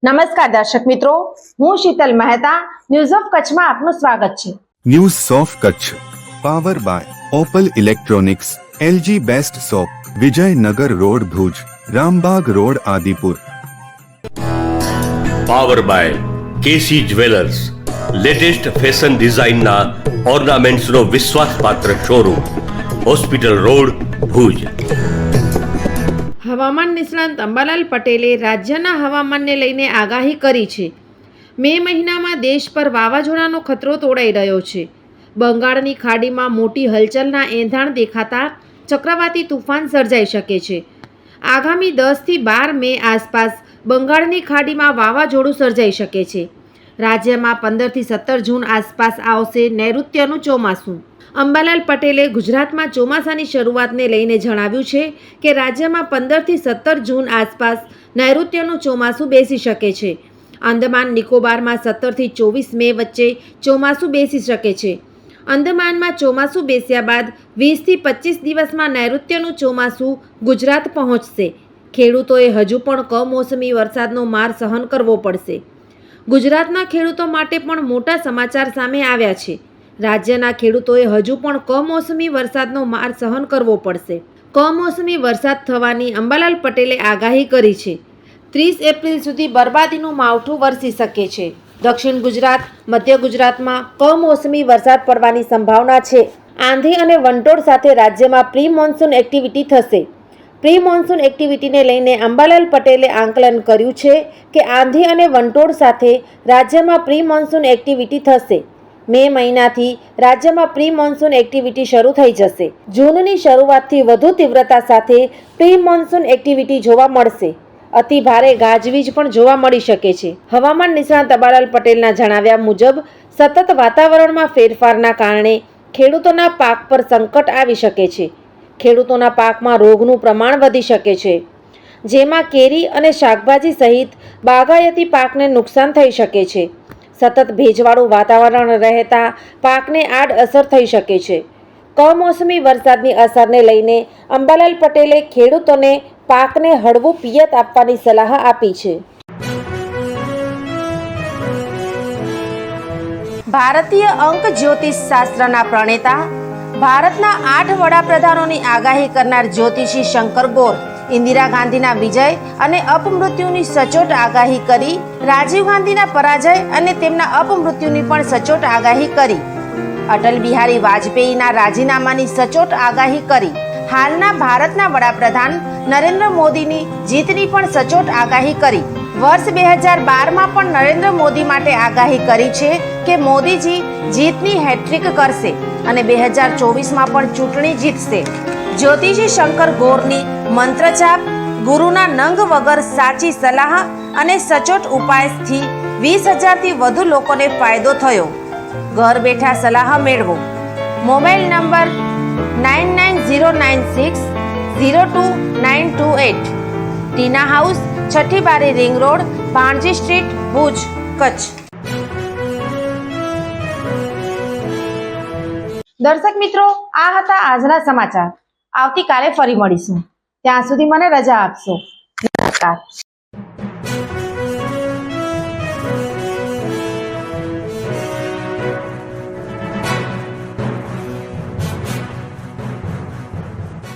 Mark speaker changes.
Speaker 1: નમસ્કાર દર્શક મિત્રો, હું શીતલ મહેતા ન્યૂઝ ઓફ કચ્છમાં આપનું સ્વાગત છે।
Speaker 2: News of Kutch power by Opal electronics, LG best shop, Vijaynagar road Bhuj, Rambag road Adipur.
Speaker 3: Power by KC jewellers, latest fashion ડિઝાઇનના ઓર્નામેન્ટ્સનો વિશ્વાસપાત્ર શોરૂમ, હોસ્પિટલ રોડ ભુજ।
Speaker 1: હવામાન નિષ્ણાંત અંબાલાલ પટેલે રાજ્યના હવામાનને લઈને આગાહી કરી છે। મે મહિનામાં દેશ પર વાવાઝોડાનો ખતરો તોડાઈ રહ્યો છે। બંગાળની ખાડીમાં મોટી હલચલના એંધાણ દેખાતા ચક્રવાતી તુફાન સર્જાઈ શકે છે। આગામી 10 થી 12 મે આસપાસ બંગાળની ખાડીમાં વાવાઝોડું સર્જાઈ શકે છે। રાજ્યમાં 15 થી 17 જૂન આસપાસ આવશે નૈઋત્યનું ચોમાસું। અંબાલાલ પટેલે ગુજરાતમાં ચોમાસાની શરૂઆતને લઈને જણાવ્યું છે કે રાજ્યમાં 15 થી 17 જૂન આસપાસ નૈઋત્યનું ચોમાસું બેસી શકે છે। અંદમાન નિકોબારમાં 17 થી 24 મે વચ્ચે ચોમાસું બેસી શકે છે। અંદમાનમાં ચોમાસું બેસ્યા બાદ 20 થી 25 દિવસમાં નૈઋત્યનું ચોમાસું ગુજરાત પહોંચશે। ખેડૂતોએ હજુ પણ કમોસમી વરસાદનો માર સહન કરવો પડશે। ગુજરાતના ખેડૂતો માટે પણ મોટા સમાચાર સામે આવ્યા છે। રાજ્યના ખેડૂતોએ હજુ પણ કમોસમી વરસાદનો માર સહન કરવો પડશે। કમોસમી વરસાદ થવાની અંબાલાલ પટેલે આગાહી કરી છે। 30 એપ્રિલ સુધી બરબાદીનું માવઠું વરસી શકે છે। દક્ષિણ ગુજરાત, મધ્ય ગુજરાતમાં કમોસમી વરસાદ પડવાની સંભાવના છે। આંધી અને વંટોળ સાથે રાજ્યમાં પ્રી મોન્સૂન એક્ટિવિટી થશે। પ્રી મોન્સૂન એક્ટિવિટીને લઈને અંબાલાલ પટેલે આંકલન કર્યું છે કે આંધી અને વંટોળ સાથે રાજ્યમાં પ્રી મોન્સૂન એક્ટિવિટી થશે। મે મહિનાથી રાજ્યમાં પ્રી મોન્સૂન એક્ટિવિટી શરૂ થઈ જશે। જૂનની શરૂઆતથી વધુ તીવ્રતા સાથે પ્રી મોન્સૂન એક્ટિવિટી જોવા મળશે। અતિ ભારે ગાજવીજ પણ જોવા મળી શકે છે। હવામાન નિષ્ણાત અંબાલાલ પટેલના જણાવ્યા મુજબ સતત વાતાવરણમાં ફેરફારના કારણે ખેડૂતોના પાક પર સંકટ આવી શકે છે। ખેડૂતોના પાકમાં રોગનું પ્રમાણ વધી શકે છે, જેમાં કેરી અને શાકભાજી સહિત બાગાયતી પાકને નુકસાન થઈ શકે છે। સતત ભેજવાળું વાતાવરણ રહેતા પાકને આડઅસર થઈ શકે છે। કમોસમી વરસાદની અસરને લઈને અંબાલાલ પટેલે ખેડૂતોને પાકને હળવું પિયત આપવાની સલાહ આપી છે। ભારતીય અંક જ્યોતિષ શાસ્ત્રના પ્રણેતા, ભારતના 8 વડાપ્રધાનોની આગાહી કરનાર જ્યોતિષી શંકર ગોર ઇન્દિરા ગાંધીના વિજય અને અપમૃત્યુની સચોટ આગાહી કરી, રાજીવ ગાંધીના પરાજય અને તેમના અપમૃત્યુની પણ સચોટ આગાહી કરી, અટલ બિહારી વાજપેયીના રાજીનામાની સચોટ આગાહી કરી, હાલના ભારતના વડાપ્રધાન નરેન્દ્ર મોદીની જીતની પણ સચોટ આગાહી કરી, વર્ષ 2012માં પણ નરેન્દ્ર મોદી માટે આગાહી કરી છે કે મોદીજી જીતની હેટ્રિક કરશે અને 2024માં પણ ચૂંટણી જીતશે। જ્યોતિષી શંકર ગોરની મંત્રજાપ, ગુરુના નંગ વગર સાચી સલાહ અને સચોટ ઉપાયથી 20,000થી વધુ લોકોને ફાયદો થયો। ઘર બેઠા સલાહ મેળવો। મોબાઈલ નંબર 9909602928, ટીના હાઉસ, છઠ્ઠી બારી ring road, Bhanji street, Bhuj, Kutch. દર્શક મિત્રો, આ હતા આજના સમાચાર। આવતીકાલે ફરી મળીશું। ત્યાં સુધી મને રજા આપશો। નમસ્કાર।